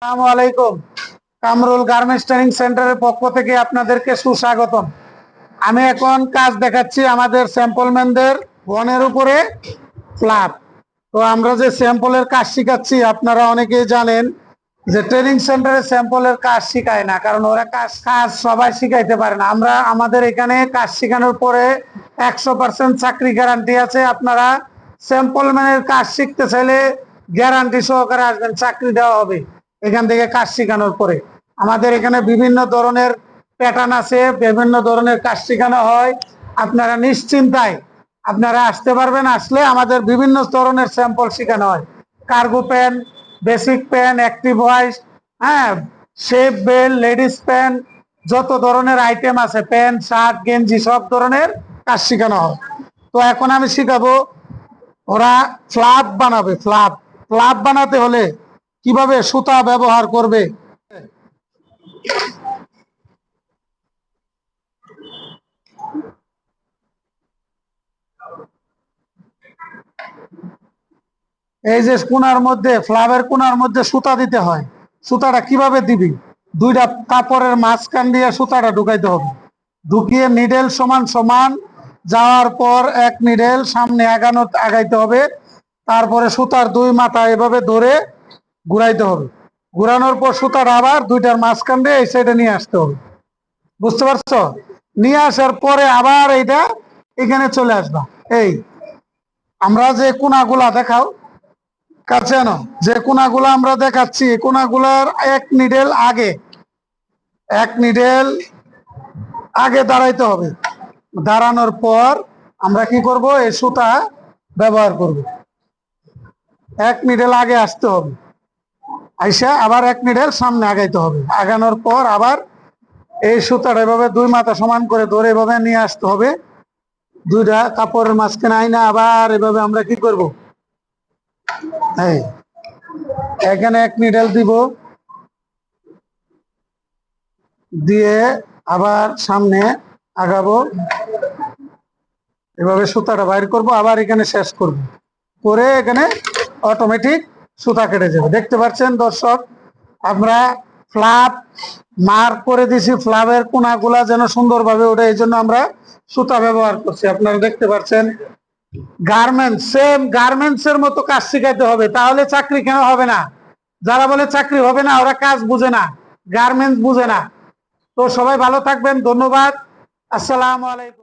আসসালামু আলাইকুম। Kamrul garments training সেন্টারের পক্ষ থেকে আপনাদেরকে সুস্বাগতম। আমি এখন কাজ দেখাচ্ছি আমাদের স্যাম্পলম্যানদের গনের উপরে ফ্ল্যাপ। তো আমরা যে স্যাম্পলের কাজ শিখাচ্ছি, আপনারা অনেকেই জানেন যে ট্রেনিং সেন্টারে স্যাম্পলের কাজ শিখায় না, কারণ ওরা কাজ কাজ সবাই শিখাইতে পারে না। আমরা আমাদের এখানে কাজ শেখানোর পরে 100% চাকরি গ্যারান্টি আছে। আপনারা স্যাম্পলম্যানের কাজ শিখতে চাইলে গ্যারান্টি সহকারে আসবেন, চাকরি দেওয়া হবে এখান থেকে কাজ শেখানোর পরে। আমাদের এখানে বিভিন্ন ধরনের প্যাটার্ন আছে, বিভিন্ন ধরনের কাজ শেখানো হয়। আপনারা নিশ্চিন্তায় আপনারা আসতে পারবেন। আসলে আমাদের বিভিন্ন ধরনের স্যাম্পল শেখানো হয়। Cargo pant, basic pant, active wise, হ্যাঁ, শেপ বেল্ট, লেডিস প্যান্ট, যত ধরনের আইটেম আছে, প্যান্ট, শার্ট, গেঞ্জি, সব ধরনের কাজ শেখানো হয়। তো এখন আমি শিখাবো ওরা ফ্ল্যাপ বানাবে। ফ্ল্যাপ ফ্ল্যাপ বানাতে হলে কিভাবে সুতা ব্যবহার করবে। এই যে কোনার মধ্যে, ফ্ল্যাপের কোনার মধ্যে সুতা দিতে হয়। সুতাটা কিভাবে দিবি? দুইটা কাপড়ের মাঝখান দিয়ে সুতাটা ঢুকাইতে হবে। ঢুকিয়ে নিডেল সমান সমান যাওয়ার পর এক নিডেল সামনে আগাইতে হবে। তারপরে সুতার দুই মাথা এভাবে ধরে ঘুরাইতে হবে। ঘুরানোর পর সুতার আবার দুইটার মাঝখান দিয়ে এই সাইডে নিয়ে আসতে হবে। বুঝতে পারছো? নিয়ে আসার পরে আবার এইটা এখানে চলে আসবা। এই আমরা যে কোনাগুলা দেখাও কাছে আনো, যে কোনাগুলা আমরা দেখাচ্ছি, কোনাগুলার এক নিডেল আগে দাঁড়াইতে হবে। দাঁড়ানোর পর আমরা কি করব, এই সুতা ব্যবহার করব। এক নিডেল আগে আসতে হবে, আইসা আবার এক নিডেল সামনে আগাইতে হবে। আগানোর পর আবার এই সুতাটা এভাবে দুই মাথা সমান করে ধরে এভাবে নিয়ে আসতে হবে। দুইটা কাপড়ের মাঝখানে আইনা আবার এভাবে আমরা কি করব, এই এখানে এক নিডেল দিব, দিয়ে আবার সামনে আগাবো, এভাবে সুতাটা বাইর করব, আবার এখানে শেষ করব, করে এখানে অটোমেটিক সুতা কেটে যাবে। দেখতে পাচ্ছেন দর্শক, আমরা ফ্ল্যাপ মার্ক করে দিছি, ফ্ল্যাপের কোনাগুলা যেন সুন্দরভাবে ওঠে, এই জন্য আমরা সুতা ব্যবহার করছি। আপনারা দেখতে পাচ্ছেন গার্মেন্টস, সেম গার্মেন্টস এর মতো কাজ শিখাইতে হবে, তাহলে চাকরি কেন হবে না? যারা বলে চাকরি হবে না, ওরা কাজ বুঝে না, গার্মেন্টস বুঝে না। তো সবাই ভালো থাকবেন, ধন্যবাদ, আসসালামু আলাইকুম।